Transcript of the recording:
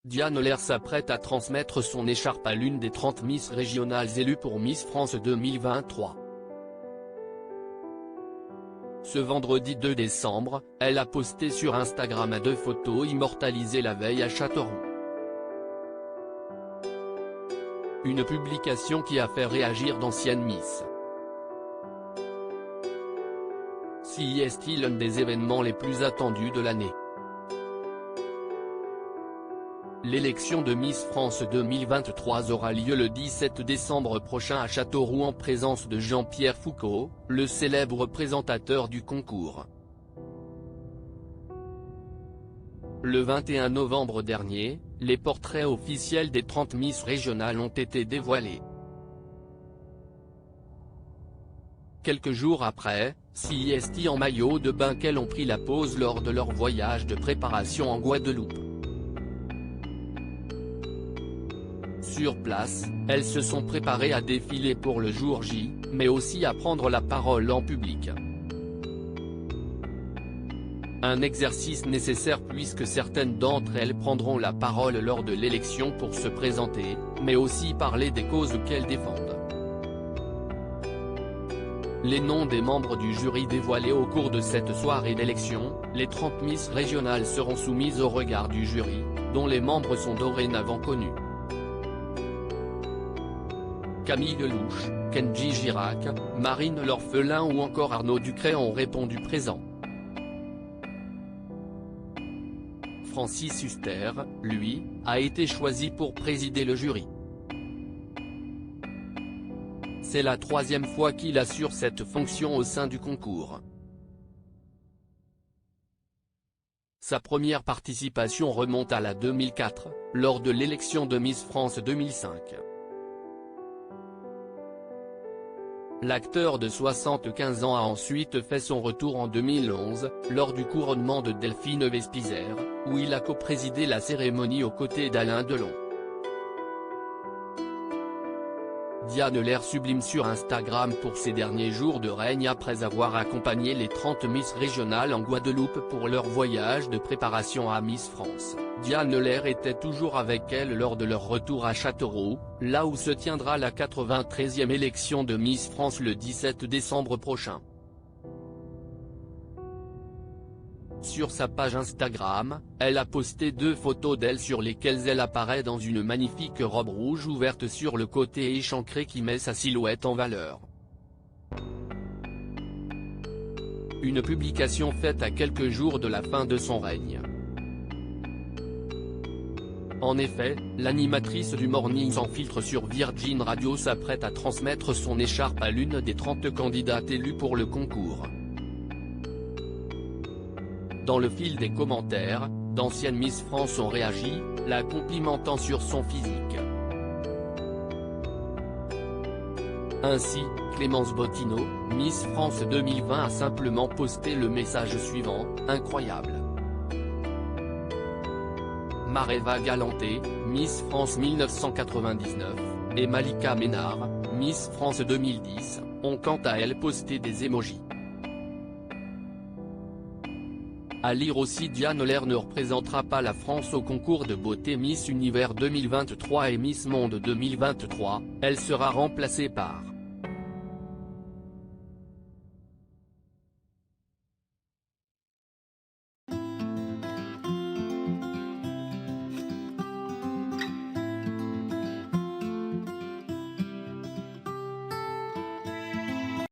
Diane Lair s'apprête à transmettre son écharpe à l'une des 30 Miss régionales élues pour Miss France 2023. Ce vendredi 2 décembre, elle a posté sur Instagram 2 photos immortalisées la veille à Châteauroux. Une publication qui a fait réagir d'anciennes Miss. C'est l'un des événements les plus attendus de l'année. L'élection de Miss France 2023 aura lieu le 17 décembre prochain à Châteauroux en présence de Jean-Pierre Foucault, le célèbre présentateur du concours. Le 21 novembre dernier, les portraits officiels des 30 Miss régionales ont été dévoilés. Quelques jours après, c'est en maillot de bain qu'elles ont pris la pose lors de leur voyage de préparation en Guadeloupe. Sur place, elles se sont préparées à défiler pour le jour J, mais aussi à prendre la parole en public. Un exercice nécessaire puisque certaines d'entre elles prendront la parole lors de l'élection pour se présenter, mais aussi parler des causes qu'elles défendent. Les noms des membres du jury dévoilés au cours de cette soirée d'élection, les 30 Miss régionales seront soumises au regard du jury, dont les membres sont dorénavant connus. Camille Lelouch, Kenji Girac, Marine L'Orphelin ou encore Arnaud Ducret ont répondu présent. Francis Huster, lui, a été choisi pour présider le jury. C'est la 3e fois qu'il assure cette fonction au sein du concours. Sa première participation remonte à la 2004, lors de l'élection de Miss France 2005. L'acteur de 75 ans a ensuite fait son retour en 2011, lors du couronnement de Delphine Vespizer, où il a coprésidé la cérémonie aux côtés d'Alain Delon. Diane Lair sublime sur Instagram pour ses derniers jours de règne après avoir accompagné les 30 Miss régionales en Guadeloupe pour leur voyage de préparation à Miss France. Diane Lair était toujours avec elle lors de leur retour à Châteauroux, là où se tiendra la 93e élection de Miss France le 17 décembre prochain. Sur sa page Instagram, elle a posté 2 photos d'elle sur lesquelles elle apparaît dans une magnifique robe rouge ouverte sur le côté échancré qui met sa silhouette en valeur. Une publication faite à quelques jours de la fin de son règne. En effet, l'animatrice du Morning Sans Filtre sur Virgin Radio s'apprête à transmettre son écharpe à l'une des 30 candidates élues pour le concours. Dans le fil des commentaires, d'anciennes Miss France ont réagi, la complimentant sur son physique. Ainsi, Clémence Bottineau, Miss France 2020 a simplement posté le message suivant, « Incroyable ». Mareva Galanté, Miss France 1999, et Malika Ménard, Miss France 2010, ont quant à elles posté des émojis. À lire aussi, Diane Lair ne représentera pas la France au concours de beauté Miss Univers 2023 et Miss Monde 2023, elle sera remplacée par